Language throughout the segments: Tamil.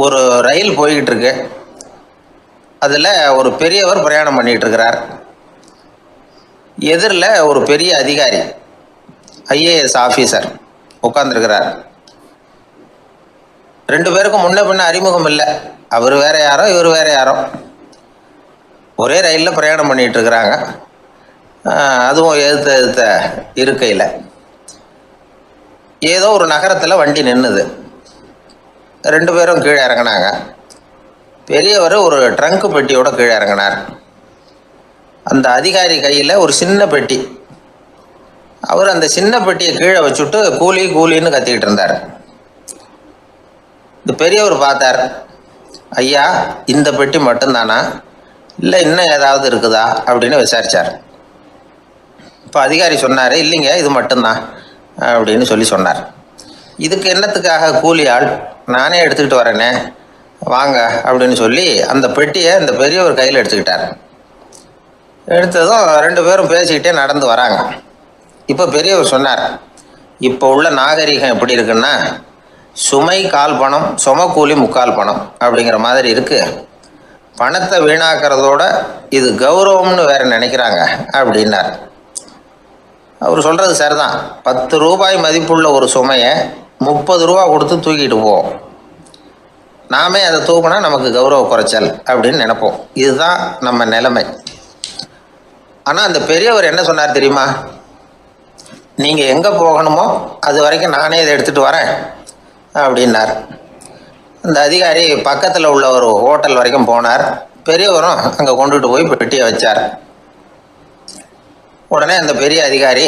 ஒரு ரயில் போய்கிட்டு இருக்கு. அதில் ஒரு பெரியவர் பிரயாணம் பண்ணிகிட்டு இருக்கிறார். எதிரில் ஒரு பெரிய அதிகாரி, ஐஏஎஸ் ஆஃபீஸர் உட்காந்துருக்கிறார். ரெண்டு பேருக்கும் முன்ன பின்ன அறிமுகம் இல்லை. அவர் வேற யாரோ, இவர் வேற யாரோ. ஒரே ரயிலில் பிரயாணம் பண்ணிகிட்டு இருக்கிறாங்க. அதுவும் எதிர்த்த இருக்கையில். ஏதோ ஒரு நகரத்தில் வண்டி நின்றுது. ரெண்டு பேரும் கீழே இறங்கினாங்க. பெரியவர் ஒரு ட்ரங்கு பெட்டியோட கீழே இறங்கினார். அந்த அதிகாரி கையில் ஒரு சின்ன பெட்டி. அவர் அந்த சின்ன பெட்டியை கீழே வச்சுட்டு கூலி கூலின்னு கத்திக்கிட்டு இருந்தார். இந்த பெரியவர் பார்த்தார். ஐயா, இந்த பெட்டி மட்டும்தானா, இல்லை இன்னும் ஏதாவது இருக்குதா அப்படின்னு விசாரித்தார். இப்போ அதிகாரி சொன்னார், இல்லைங்க இது மட்டும்தான் அப்படின்னு சொன்னார். இதுக்கு என்னத்துக்காக கூலி ஆள், நானே எடுத்துக்கிட்டு வரேனே, வாங்க அப்படின்னு சொல்லி அந்த பெட்டியை இந்த பெரியவர் கையில் எடுத்துக்கிட்டார். எடுத்ததும் ரெண்டு பேரும் பேசிக்கிட்டே நடந்து வராங்க. இப்போ பெரியவர் சொன்னார், இப்போ உள்ள நாகரிகம் எப்படி இருக்குன்னா, சுமை கால் பணம், சுமக்கூலி முக்கால் பணம் அப்படிங்கிற மாதிரி இருக்குது. பணத்தை வீணாக்கிறதோட இது கௌரவம்னு வேற நினைக்கிறாங்க அப்படின்னார். அவர் சொல்கிறது சரிதான். 10 ரூபாய் மதிப்புள்ள ஒரு சுமையை 30 ரூபா கொடுத்து தூக்கிட்டு போவோம். நாமே அதை தூக்கினா நமக்கு கௌரவ குறைச்சல் அப்படின்னு நினைப்போம். இதுதான் நம்ம நிலைமை. ஆனால் அந்த பெரியவர் என்ன சொன்னார் தெரியுமா? நீங்கள் எங்கே போகணுமோ அது வரைக்கும் நானே இதை எடுத்துகிட்டு வரேன் அப்படின்னார். அந்த அதிகாரி பக்கத்தில் உள்ள ஒரு ஹோட்டல் வரைக்கும் போனார். பெரியவரும் அங்கே கொண்டுட்டு போய் பெட்டியை வச்சார். உடனே அந்த பெரிய அதிகாரி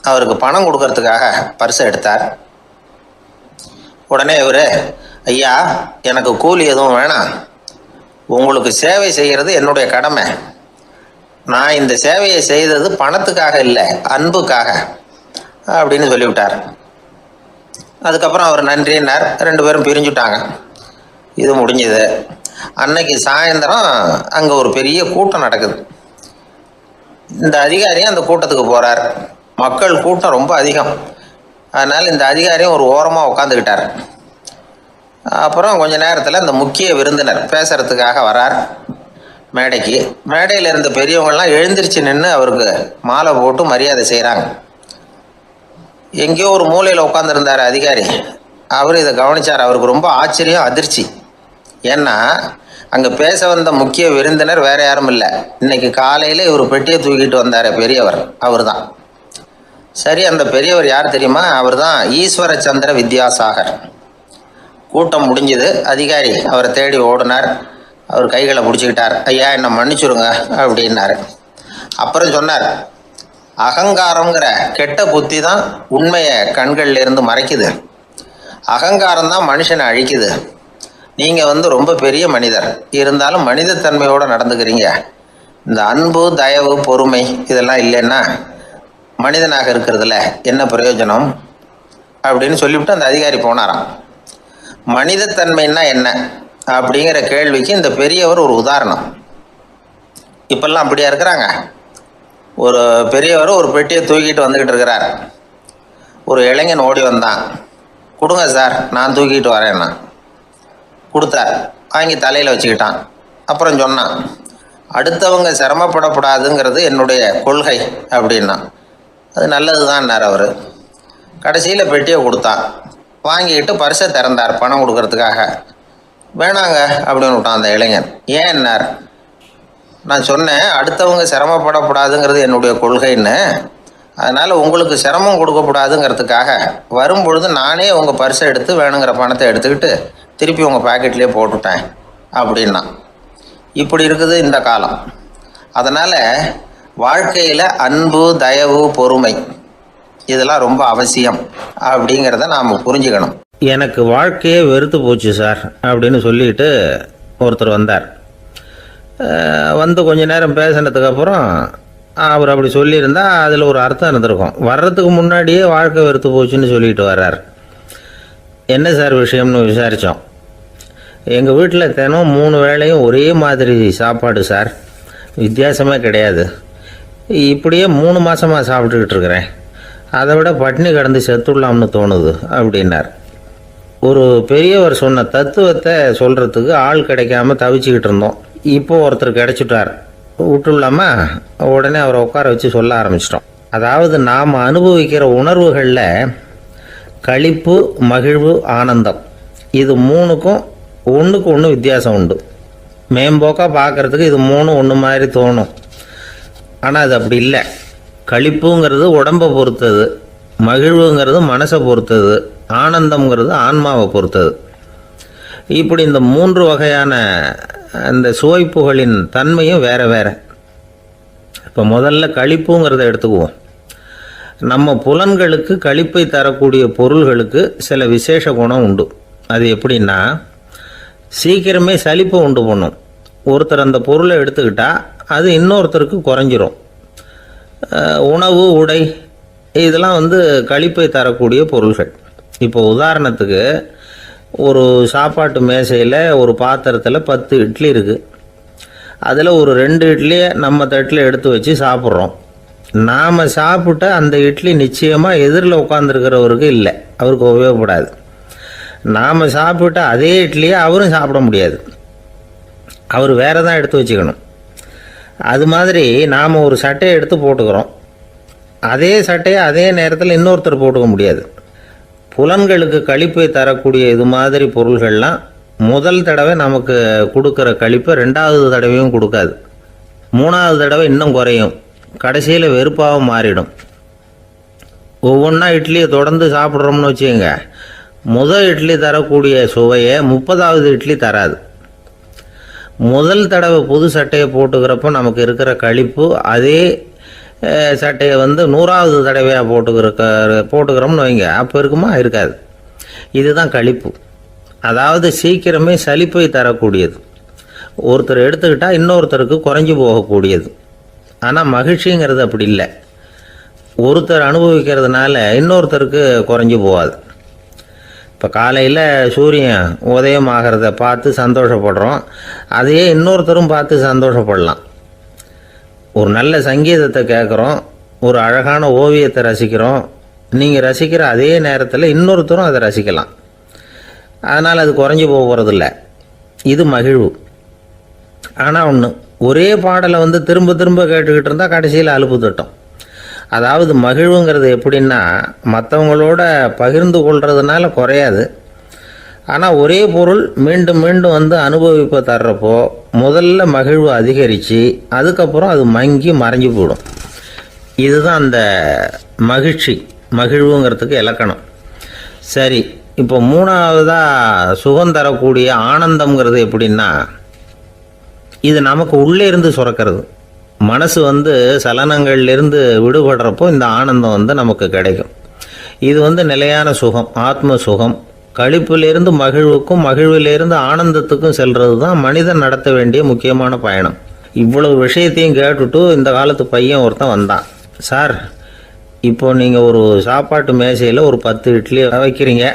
அவருக்கு பணம் கொடுக்கறதுக்காக பர்ஸை எடுத்தார். உடனே இவர், ஐயா எனக்கு கூலி எதுவும் வேணாம், உங்களுக்கு சேவை செய்கிறது என்னுடைய கடமை. நான் இந்த சேவையை செய்தது பணத்துக்காக இல்லை, அன்புக்காக அப்படின்னு சொல்லிவிட்டார். அதுக்கப்புறம் அவர் நன்றினார். ரெண்டு பேரும் பிரிஞ்சுட்டாங்க. இது முடிஞ்சது. அன்னைக்கு சாயந்தரம் அங்கே ஒரு பெரிய கூட்டம் நடக்குது. இந்த அதிகாரியும் அந்த கூட்டத்துக்கு போகிறார். மக்கள் கூட்டம் ரொம்ப அதிகம். அதனால் இந்த அதிகாரியும் ஒரு ஓரமாக உட்காந்துக்கிட்டார். அப்புறம் கொஞ்ச நேரத்தில் இந்த முக்கிய விருந்தினர் பேசுகிறதுக்காக வரார் மேடைக்கு. மேடையில் இருந்த பெரியவங்கள்லாம் எழுந்திரிச்சு நின்று அவருக்கு மாலை போட்டு மரியாதை செய்கிறாங்க. எங்கேயோ ஒரு மூலையில் உட்காந்துருந்தார் அதிகாரி. அவர் இதை கவனித்தார். அவருக்கு ரொம்ப ஆச்சரியம், அதிர்ச்சி. ஏன்னா அங்கே பேச வந்த முக்கிய விருந்தினர் வேற யாரும் இல்லை, இன்னைக்கு காலையில் இவர் பெட்டியை தூக்கிட்டு வந்தார் பெரியவர், அவர் தான். சரி, அந்த பெரியவர் யார் தெரியுமா? அவர் தான் ஈஸ்வர சந்திர வித்யாசாகர். கூட்டம் முடிஞ்சது. அதிகாரி அவரை தேடி ஓடினார். அவர் கைகளை பிடிச்சிக்கிட்டார். ஐயா என்னை மன்னிச்சுருங்க அப்படின்னாரு. அப்புறம் சொன்னார், அகங்காரங்கிற கெட்ட புத்தி தான் உண்மையை கண்கள்ல இருந்து மறைக்குது. அகங்காரம் தான் மனுஷனை அழிக்குது. நீங்கள் ரொம்ப பெரிய மனிதர், இருந்தாலும் மனிதத்தன்மையோடு நடந்துக்கிறீங்க. இந்த அன்பு, தயவு, பொறுமை இதெல்லாம் இல்லைன்னா மனிதனாக இருக்கிறதுல என்ன பிரயோஜனம் அப்படின்னு சொல்லிவிட்டு அந்த அதிகாரி போனாராம். மனிதத்தன்மைன்னா என்ன அப்படிங்கிற கேள்விக்கு இந்த பெரியவர் ஒரு உதாரணம். இப்பெல்லாம் அப்படியா இருக்கிறாங்க? ஒரு பெரியவர் ஒரு பெட்டியை தூக்கிட்டு வந்துக்கிட்டு இருக்கிறார். ஒரு இளைஞன் ஓடி வந்தான். கொடுங்க சார், நான் தூக்கிட்டு வரேன்னா. கொடுத்தார். வாங்கி தலையில் வச்சுக்கிட்டான். அப்புறம் சொன்னான், அடுத்தவங்க சிரமப்படக்கூடாதுங்கிறது என்னுடைய கொள்கை அப்படின்னா. அது நல்லது தான்னார் அவர். கடைசியில் பெட்டியை கொடுத்தான். வாங்கிக்கிட்டு பர்ஸை திறந்தார் பணம் கொடுக்கறதுக்காக. வேணாங்க அப்படின்னு விட்டான் அந்த இளைஞன். ஏன்னார்? நான் சொன்னேன் அடுத்தவங்க சிரமப்படக்கூடாதுங்கிறது என்னுடைய கொள்கைன்னு. அதனால் உங்களுக்கு சிரமம் கொடுக்கக்கூடாதுங்கிறதுக்காக வரும்பொழுது நானே உங்கள் பர்ஸை எடுத்து வேணுங்கிற பணத்தை எடுத்துக்கிட்டு திருப்பி உங்கள் பாக்கெட்லேயே போட்டுட்டேன் அப்படின்னா. இப்படி இருக்குது இந்த காலம். அதனால் வாழ்க்கையில் அன்பு, தயவு, பொறுமை இதெல்லாம் ரொம்ப அவசியம் அப்படிங்கிறத நாம் புரிஞ்சுக்கணும். எனக்கு வாழ்க்கையே வெறுத்து போச்சு சார் அப்படின்னு சொல்லிட்டு ஒருத்தர் வந்தார். வந்து கொஞ்ச நேரம் பேசினதுக்கப்புறம் அவர் அப்படி சொல்லியிருந்தால் அதில் ஒரு அர்த்தம் இருந்திருக்கும். வர்றதுக்கு முன்னாடியே வாழ்க்கை வெறுத்து போச்சுன்னு சொல்லிட்டு வர்றார். என்ன சார் விஷயம்னு விசாரித்தோம். எங்கள் வீட்டில் தினம் 3 வேளையும் ஒரே மாதிரி சாப்பாடு சார், வித்தியாசமே கிடையாது. இப்படியே 3 மாதமாக சாப்பிட்டுக்கிட்டு இருக்கிறேன். அதை விட பட்டினி கிடந்து செத்துடலாம்னு தோணுது அப்படின்னார். ஒரு பெரியவர் சொன்ன தத்துவத்தை சொல்கிறதுக்கு ஆள் கிடைக்காம தவிச்சுக்கிட்டு இருந்தோம். இப்போ ஒருத்தர் கிடைச்சிட்டார், விட்டுலாமா? உடனே அவரை உட்கார வச்சு சொல்ல ஆரம்பிச்சிட்டோம். அதாவது நாம் அனுபவிக்கிற உணர்வுகளில் களிப்பு, மகிழ்வு, ஆனந்தம், இது மூணுக்கும் ஒன்றுக்கு ஒன்று வித்தியாசம் உண்டு. மேம்போக்காக பார்க்குறதுக்கு இது மூணும் ஒன்று மாதிரி தோணும், ஆனால் அது அப்படி இல்லை. களிப்புங்கிறது உடம்பை பொறுத்தது, மகிழ்வுங்கிறது மனசை பொறுத்தது, ஆனந்தம்ங்கிறது ஆன்மாவை பொறுத்தது. இப்படி இந்த மூன்று வகையான அந்த சுவைப்புகளின் தன்மையும் வேறு வேறு. இப்போ முதல்ல களிப்புங்கிறத எடுத்துக்குவோம். நம்ம புலன்களுக்கு களிப்பை தரக்கூடிய பொருள்களுக்கு சில விசேஷ குணம் உண்டு. அது எப்படின்னா, சீக்கிரமே சலிப்பை உண்டு பண்ணும். ஒருத்தர் அந்த பொருளை எடுத்துக்கிட்டால் அது இன்னொருத்தருக்கு குறைஞ்சிரும். உணவு, உடை, இதெல்லாம் களிப்பை தரக்கூடிய பொருள்கள். இப்போ உதாரணத்துக்கு, ஒரு சாப்பாட்டு மேசையில் ஒரு பாத்திரத்தில் 10 இட்லி இருக்குது. அதில் ஒரு 2 இட்லியை நம்ம தட்டில் எடுத்து வச்சு சாப்பிட்றோம். நாம் சாப்பிட்ட அந்த இட்லி நிச்சயமாக எதிரில் உட்காந்துருக்கிறவருக்கு இல்லை, அவருக்கு உபயோகப்படாது. நாம் சாப்பிட்ட அதே இட்லியை அவரும் சாப்பிட முடியாது, அவர் வேறு தான் எடுத்து வச்சுக்கணும். அது மாதிரி நாம் ஒரு சட்டையை எடுத்து போட்டுக்கிறோம், அதே சட்டையை அதே நேரத்தில் இன்னொருத்தர் போட்டுக்க முடியாது. புலன்களுக்கு களிப்பை தரக்கூடிய இது மாதிரி பொருள்கள்லாம் முதல் தடவை நமக்கு கொடுக்குற களிப்பை 2வது தடவையும் கொடுக்காது, 3வது தடவை இன்னும் குறையும், கடைசியில் வெறுப்பாக மாறிடும். ஒவ்வொன்றா இட்லியை தொடர்ந்து சாப்பிட்றோம்னு வச்சுக்கோங்க, முதல் இட்லி தரக்கூடிய சுவையை 30வது இட்லி தராது. முதல் தடவை புது சட்டையை போட்டுக்கிறப்போ நமக்கு இருக்கிற களிப்பு அதே சட்டையை 100வது தடவையாக போட்டுக்கிறோம்னு வைங்க, அப்போ இருக்குமா? இருக்காது. இதுதான் களிப்பு. அதாவது சீக்கிரமே சலிப்பை தரக்கூடியது. ஒருத்தர் எடுத்துக்கிட்டால் இன்னொருத்தருக்கு குறைஞ்சி போகக்கூடியது. ஆனால் மகிழ்ச்சிங்கிறது அப்படி இல்லை. ஒருத்தர் அனுபவிக்கிறதுனால இன்னொருத்தருக்கு குறைஞ்சி போகாது. இப்போ காலையில் சூரியன் உதயம் ஆகிறத பார்த்து சந்தோஷப்படுறோம், அதையே இன்னொருத்தரும் பார்த்து சந்தோஷப்படலாம். ஒரு நல்ல சங்கீதத்தை கேட்குறோம், ஒரு அழகான ஓவியத்தை ரசிக்கிறோம், நீங்கள் ரசிக்கிற அதே நேரத்தில் இன்னொருத்தரும் அதை ரசிக்கலாம். அதனால் அது குறைஞ்சி போகிறதில்ல. இது மகிழ்வு. ஆனால் ஒன்று, ஒரே பாடலை திரும்ப திரும்ப கேட்டுக்கிட்டு இருந்தால் கடைசியில் அலுப்பு தட்டும். அதாவது மகிழ்வுங்கிறது எப்படின்னா, மற்றவங்களோட பகிர்ந்து கொள்றதுனால குறையாது. ஆனால் ஒரே பொருள் மீண்டும் மீண்டும் அனுபவிப்பை தர்றப்போ முதல்ல மகிழ்வு அதிகரித்து அதுக்கப்புறம் அது மங்கி மறைஞ்சு போயிடும். இதுதான் அந்த மகிழ்வுங்கிறதுக்கு இலக்கணம். சரி, இப்போ 3வதாக சுகம் தரக்கூடிய ஆனந்தம்ங்கிறது எப்படின்னா, இது நமக்கு உள்ளே இருந்து சுரக்கிறது. மனசு சலனங்கள்லேருந்து விடுபடுறப்போ இந்த ஆனந்தம் நமக்கு கிடைக்கும். இது நிலையான சுகம், ஆத்ம சுகம். களிப்பிலிருந்து மகிழ்வுக்கும், மகிழ்விலிருந்து ஆனந்தத்துக்கும் செல்வது தான் மனிதன் நடத்த வேண்டிய முக்கியமான பயணம். இவ்வளவு விஷயத்தையும் கேட்டுட்டு இந்த காலத்து பையன் ஒருத்தன் வந்தான். சார், இப்போ நீங்கள் ஒரு சாப்பாட்டு மேசையில் ஒரு 10 இட்லி வைக்கிறீங்க,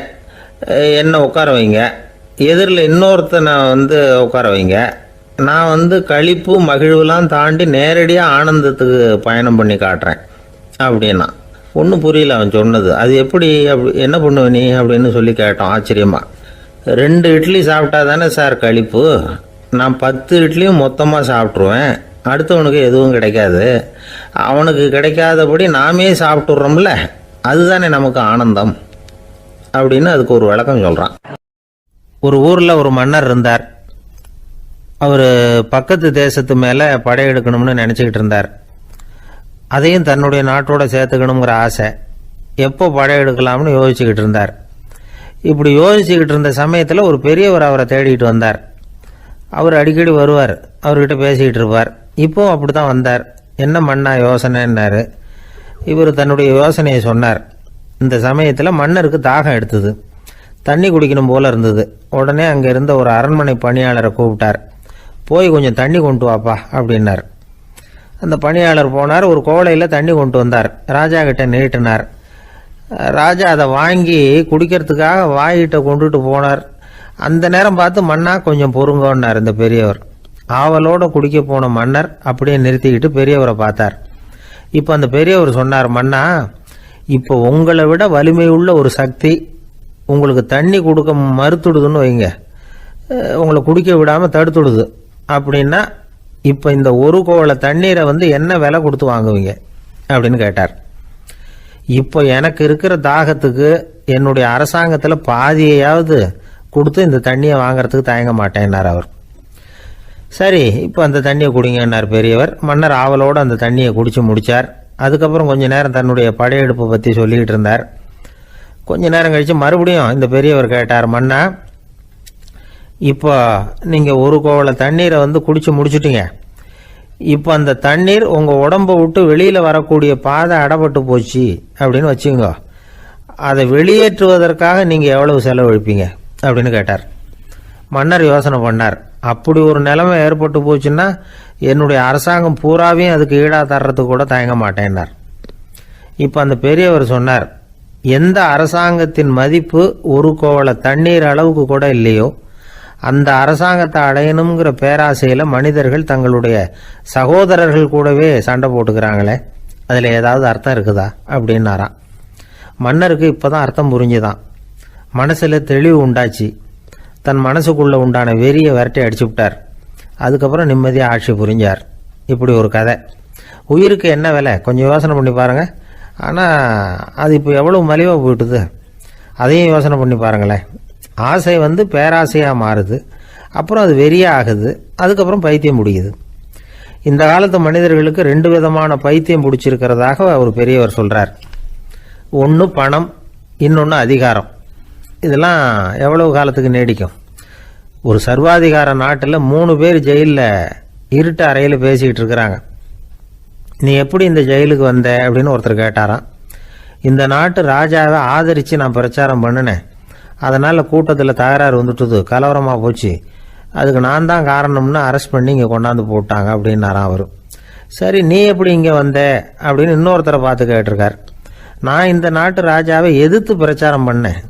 என்ன உட்கார வைங்க, எதிரில் இன்னொருத்தனை உட்கார வைங்க, நான் களிப்பு மகிழ்வுலாம் தாண்டி நேரடியாக ஆனந்தத்துக்கு பயணம் பண்ணி காட்டுறேன் அப்படின்னா. ஒன்றும் புரியல அவன் சொன்னது. அது எப்படி, என்ன பண்ணுவ நீ அப்படின்னு சொல்லி கேட்டோம் ஆச்சரியமாக. 2 இட்லி சாப்பிட்டா தானே சார் களிப்பு, நான் 10 இட்லியும் மொத்தமாக சாப்பிட்ருவேன், அடுத்தவனுக்கு எதுவும் கிடைக்காது, அவனுக்கு கிடைக்காதபடி நாமே சாப்பிட்டுடுறோம்ல, அதுதானே நமக்கு ஆனந்தம் அப்படின்னு அதுக்கு ஒரு விளக்கம் சொல்கிறான். ஒரு ஊரில் ஒரு மன்னர் இருந்தார். அவர் பக்கத்து தேசத்து மேலே படையெடுக்கணும்னு நினச்சிக்கிட்டு இருந்தார். அதையும் தன்னுடைய நாட்டோட சேர்த்துக்கணுங்கிற ஆசை. எப்போ படையெடுக்கலாம்னு யோசிச்சுக்கிட்டு இருந்தார். இப்படி யோசிச்சுக்கிட்டு இருந்த சமயத்தில் ஒரு பெரியவர் அவரை தேடிக்கிட்டு வந்தார். அவர் அடிக்கடி வருவார், அவர்கிட்ட பேசிக்கிட்டு இருப்பார். இப்போவும் அப்படி தான் வந்தார். என்ன மன்னா யோசனைன்னாரு. இவர் தன்னுடைய யோசனையை சொன்னார். இந்த சமயத்தில் மன்னருக்கு தாகம் எடுத்தது, தண்ணி குடிக்கணும் போல இருந்தது. உடனே அங்கே இருந்த ஒரு அரண்மனை பணியாளரை கூப்பிட்டார். போய் கொஞ்சம் தண்ணி கொண்டு வாப்பா அப்படின்னார். அந்த பணியாளர் போனார், ஒரு கோலையில் தண்ணி கொண்டு வந்தார், ராஜா கிட்ட நீட்டினார். ராஜா அதை வாங்கி குடிக்கிறதுக்காக வாய்கிட்ட கொண்டுட்டு போனார். அந்த நேரம் பார்த்து, மன்னா கொஞ்சம் பொறுங்கன்னார் இந்த பெரியவர். ஆவலோடு குடிக்க போன மன்னர் அப்படியே நிறுத்திக்கிட்டு பெரியவரை பார்த்தார். இப்போ அந்த பெரியவர் சொன்னார், மன்னா, இப்போ உங்களை விட வலிமை உள்ள ஒரு சக்தி உங்களுக்கு தண்ணி கொடுக்க மறுத்துடுதுன்னு வைங்க, உங்களை குடிக்க விடாமல் தடுத்துடுது அப்படின்னா இப்போ இந்த ஒரு கோவள தண்ணீரை என்ன விலை கொடுத்து வாங்குவீங்க அப்படின்னு கேட்டார். இப்போ எனக்கு இருக்கிற தாகத்துக்கு என்னுடைய அரசாங்கத்தில் பாதியையாவது கொடுத்து இந்த தண்ணியை வாங்கிறதுக்கு தயங்க மாட்டேன்னார் அவர். சரி, இப்போ அந்த தண்ணியை குடிங்கன்னார் பெரியவர். மன்னர் ஆவலோடு அந்த தண்ணியை குடித்து முடித்தார். அதுக்கப்புறம் கொஞ்ச நேரம் தன்னுடைய படையெடுப்பை பற்றி சொல்லிக்கிட்டு இருந்தார். கொஞ்ச நேரம் கழித்து மறுபடியும் இந்த பெரியவர் கேட்டார், மன்னா, இப்போ நீங்கள் ஒரு கோவள தண்ணீரை குடித்து முடிச்சுட்டீங்க. இப்போ அந்த தண்ணீர் உங்கள் உடம்பை விட்டு வெளியில் வரக்கூடிய பாதை அடப்பட்டு போச்சு அப்படின்னு வச்சுங்க, அதை வெளியேற்றுவதற்காக நீங்கள் எவ்வளவு செலவழிப்பீங்க அப்படின்னு கேட்டார். மன்னர் யோசனை பண்ணார். அப்படி ஒரு நிலைமை ஏற்பட்டு போச்சுன்னா என்னுடைய அரசாங்கம் பூராவையும் அதுக்கு ஈடாக தர்றதுக்கு கூட தயங்க மாட்டேன்னார். இப்போ அந்த பெரியவர் சொன்னார், எந்த அரசாங்கத்தின் மதிப்பு ஒரு கோவள தண்ணீர் அளவுக்கு கூட இல்லையோ அந்த அரசாங்கத்தை அடையணுங்கிற பேராசையில் மனிதர்கள் தங்களுடைய சகோதரர்கள் கூடவே சண்டை போட்டுக்கிறாங்களே, அதில் ஏதாவது அர்த்தம் இருக்குதா அப்படின்னாராம். மன்னருக்கு இப்போ தான் அர்த்தம் புரிஞ்சுதான். மனசில் தெளிவு உண்டாச்சு. தன் மனசுக்குள்ளே உண்டான வெறியை விரட்டி அடிச்சு விட்டார். அதுக்கப்புறம் நிம்மதியாக ஆட்சி புரிஞ்சார். இப்படி ஒரு கதை. உயிருக்கு என்ன விலை கொஞ்சம் யோசனை பண்ணி பாருங்கள். ஆனால் அது இப்போ எவ்வளோ மலிவாக போயிட்டுது, அதையும் யோசனை பண்ணி பாருங்களேன். ஆசை பேராசையாக மாறுது, அப்புறம் அது வெறியாக ஆகுது, அதுக்கப்புறம் பைத்தியம் பிடிக்குது. இந்த காலத்து மனிதர்களுக்கு 2 விதமான பைத்தியம் பிடிச்சிருக்கிறதாக ஒரு பெரியவர் சொல்கிறார். ஒன்று பணம், இன்னொன்று அதிகாரம். இதெல்லாம் எவ்வளவு காலத்துக்கு நீடிக்கும்? ஒரு சர்வாதிகார நாட்டில் 3 பேர் ஜெயிலில் இருட்டு அறையில் பேசிக்கிட்டு இருக்கிறாங்க. நீ எப்படி இந்த ஜெயிலுக்கு வந்த அப்படின்னு ஒருத்தர் கேட்டாராம். இந்த நாட்டு ராஜாவை ஆதரித்து நான் பிரச்சாரம் பண்ணினேன், அதனால் கூட்டத்தில் தகராறு வந்துட்டுது, கலவரமாக போச்சு, அதுக்கு நான் தான் காரணம்னு அரெஸ்ட் பண்ணி இங்கே கொண்டாந்து போட்டாங்க அப்படின்னாராம் அவர். சரி, நீ எப்படி இங்கே வந்த அப்படின்னு இன்னொருத்தரை பார்த்து கேட்டிருக்கார். நான் இந்த நாட்டு ராஜாவை எதிர்த்து பிரச்சாரம் பண்ணேன்,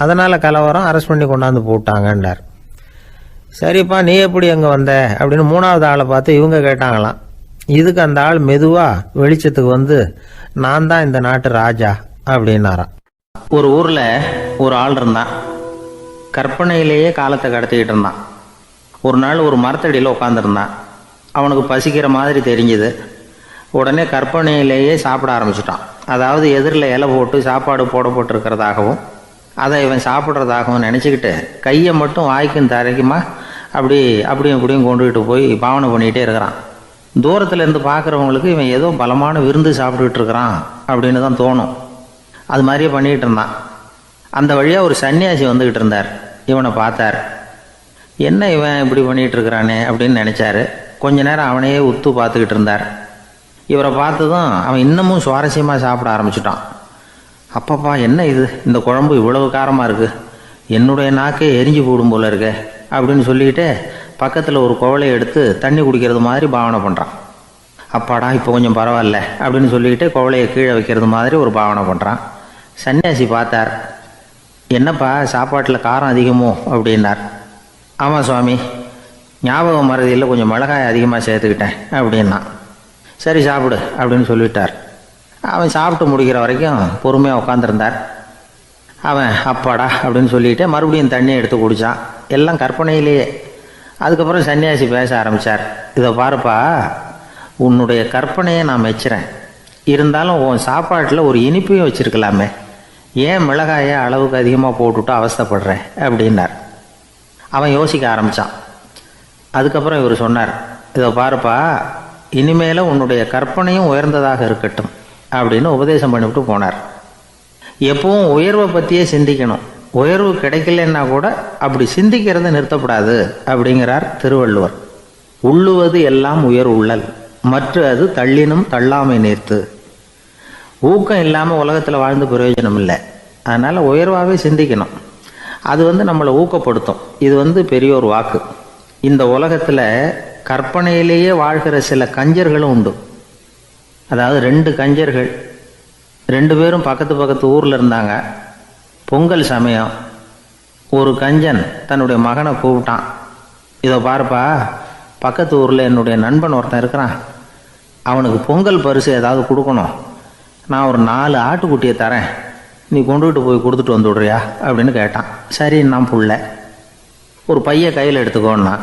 அதனால் கலவரம், அரெஸ்ட் பண்ணி கொண்டாந்து போட்டாங்கன்னார். சரிப்பா, நீ எப்படி அங்கே வந்த அப்படின்னு 3வது ஆளை பார்த்து இவங்க கேட்டாங்களாம். இதுக்கு அந்த ஆள் மெதுவாக வெளிச்சத்துக்கு நான் தான் இந்த நாட்டு ராஜா அப்படின்னாராம். ஒரு ஊரில் ஒரு ஆள் இருந்தான். கற்பனையிலேயே காலத்தை கடத்திக்கிட்டு இருந்தான். ஒரு நாள் ஒரு மரத்தடியில் உட்காந்துருந்தான். அவனுக்கு பசிக்கிற மாதிரி தெரிஞ்சுது. உடனே கற்பனையிலேயே சாப்பிட ஆரம்பிச்சிட்டான். அதாவது எதிரில் இலை போட்டு சாப்பாடு போடப்பட்டிருக்கிறதாகவும் அதை இவன் சாப்பிட்றதாகவும் நினச்சிக்கிட்டு கையை மட்டும் வாய்க்கும் தரைக்குமா அப்படியும் இப்படியும் கொண்டுகிட்டு போய் பாவனை பண்ணிகிட்டே இருக்கிறான். தூரத்தில் இருந்து பார்க்குறவங்களுக்கு இவன் ஏதோ பலமான விருந்து சாப்பிட்டுக்கிட்டு இருக்கிறான் அப்படின்னு தான் தோணும். அது மாதிரியே பண்ணிக்கிட்டு இருந்தான். அந்த வழியாக ஒரு சன்னியாசி வந்துக்கிட்டு இருந்தார். இவனை பார்த்தார். என்ன இவன் இப்படி பண்ணிகிட்டு இருக்கிறானே அப்படின்னு நினச்சாரு. கொஞ்ச நேரம் அவனையே உத்து பார்த்துக்கிட்டு இருந்தார். இவரை பார்த்ததும் அவன் இன்னமும் சுவாரஸ்யமாக சாப்பிட ஆரம்பிச்சிட்டான். அப்பப்பா, என்ன இது, இந்த குழம்பு இவ்வளவு காரமாக இருக்குது, என்னுடைய நாக்கே எரிஞ்சு போடும் போல இருக்கு அப்படின்னு சொல்லிக்கிட்டு பக்கத்தில் ஒரு குவளையை எடுத்து தண்ணி குடிக்கிறது மாதிரி பாவனை பண்ணுறான். அப்பாடா, இப்போ கொஞ்சம் பரவாயில்ல அப்படின்னு சொல்லிக்கிட்டு குவளையை கீழே வைக்கிறது மாதிரி ஒரு பாவனை பண்ணுறான். சன்னியாசி பார்த்தார். என்னப்பா, சாப்பாட்டில் காரம் அதிகமோ அப்படின்னார். ஆமாம் சுவாமி, ஞாபகம் மறதியில் கொஞ்சம் மிளகாய் அதிகமாக சேர்த்துக்கிட்டேன் அப்படின்னா. சரி சாப்பிடு அப்படின்னு சொல்லிட்டார். அவன் சாப்பிட்டு முடிக்கிற வரைக்கும் பொறுமையாக உட்காந்துருந்தார். அவன் அப்பாடா அப்படின்னு சொல்லிட்டு மறுபடியும் தண்ணியை எடுத்து குடித்தான். எல்லாம் கற்பனையிலேயே. அதுக்கப்புறம் சன்னியாசி பேச ஆரம்பித்தார். இதை பாருப்பா, உன்னுடைய கற்பனையை நான் மெச்சுறேன், இருந்தாலும் உன் சாப்பாட்டில் ஒரு இனிப்பையும் வச்சுருக்கலாமே, ஏன் மிளகாயை அளவுக்கு அதிகமாக போட்டுவிட்டு அவஸ்தைப்படுறேன் அப்படின்னார். அவன் யோசிக்க ஆரம்பித்தான். அதுக்கப்புறம் இவர் சொன்னார், இதை பாருப்பா, இனிமேல் உன்னுடைய கற்பனையும் உயர்ந்ததாக இருக்கட்டும் அப்படின்னு உபதேசம் பண்ணிவிட்டு போனார். எப்பவும் உயர்வை பற்றியே சிந்திக்கணும். உயர்வு கிடைக்கலன்னா கூட அப்படி சிந்திக்கிறத நிறுத்தப்படாது அப்படிங்கிறார் திருவள்ளுவர். உள்ளுவது எல்லாம் உயர் உள்ளல், மற்ற அது தள்ளினும் தள்ளாமை நேர்த்து. ஊக்கம் இல்லாமல் உலகத்தில் வாழ்ந்து பிரயோஜனம் இல்லை. அதனால் உயர்வாகவே சிந்திக்கணும். அது நம்மளை ஊக்கப்படுத்தும். இது பெரியோர் வாக்கு. இந்த உலகத்தில் கற்பனையிலேயே வாழ்கிற சில கஞ்சர்களும் உண்டு. அதாவது 2 கஞ்சர்கள், 2 பேரும் பக்கத்து ஊரில் இருந்தாங்க. பொங்கல் சமயம் ஒரு கஞ்சன் தன்னுடைய மகனை கூப்பிட்டான். இதை பாருப்பா, பக்கத்து ஊரில் என்னுடைய நண்பன் ஒருத்தன் இருக்கிறான், அவனுக்கு பொங்கல் பரிசு ஏதாவது கொடுக்கணும், நான் ஒரு 4 ஆட்டுக்குட்டியை தரேன், நீ கொண்டுகிட்டு போய் கொடுத்துட்டு வந்து விட்றியா அப்படின்னு கேட்டான். சரி, நான் புள்ள ஒரு பைய கையில் எடுத்துக்கோன்னா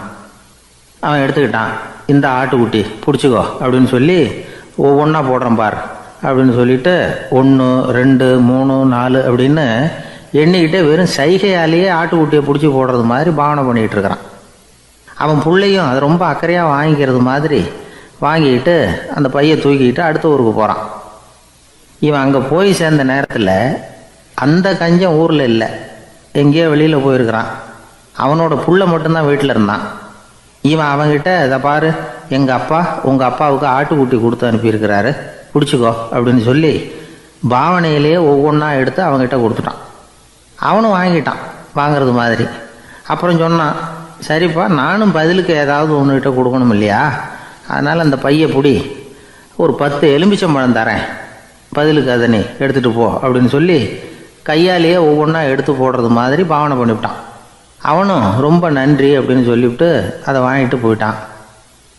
அவன் எடுத்துக்கிட்டான். இந்த ஆட்டுக்குட்டி பிடிச்சிக்கோ அப்படின்னு சொல்லி ஒவ்வொன்றா போடுறேன் பார் அப்படின்னு சொல்லிட்டு 1 2 3 4 அப்படின்னு எண்ணிக்கிட்டே வெறும் சைகையாலேயே ஆட்டுக்குட்டியை பிடிச்சி போடுறது மாதிரி பாவனை பண்ணிகிட்டு இருக்கிறான். அவன் பிள்ளையும் அதை ரொம்ப அக்கறையாக வாங்கிக்கிறது மாதிரி வாங்கிக்கிட்டு அந்த பையை தூக்கிக்கிட்டு அடுத்த ஊருக்கு போகிறான். இவன் அங்கே போய் சேர்ந்த நேரத்தில் அந்த கஞ்சன் ஊரில் இல்லை, எங்கேயோ வெளியில் போயிருக்கிறான். அவனோட புள்ள மட்டும்தான் வீட்டில் இருந்தான். இவன் அவன்கிட்ட இதை பாரு, எங்கள் அப்பா உங்கள் அப்பாவுக்கு ஆட்டுக்குட்டி கொடுத்து அனுப்பியிருக்கிறாரு, பிடிச்சிக்கோ அப்படின்னு சொல்லி பாவனையிலேயே ஒவ்வொன்றா எடுத்து அவங்ககிட்ட கொடுத்துட்டான். அவனும் வாங்கிட்டான் வாங்கிறது மாதிரி. அப்புறம் சொன்னான், சரிப்பா நானும் பதிலுக்கு ஏதாவது ஒன்றுகிட்ட கொடுக்கணும் இல்லையா, அதனால் அந்த பையை பிடி, ஒரு 10 எலுமிச்சம்பழம் தரேன், பதிலுக்கு அதை நீ எடுத்துகிட்டு போ அப்படின்னு சொல்லி கையாலேயே ஒவ்வொன்றா எடுத்து போடுறது மாதிரி பாவனை பண்ணிவிட்டான். அவனும் ரொம்ப நன்றி அப்படின்னு சொல்லிவிட்டு அதை வாங்கிட்டு போயிட்டான்.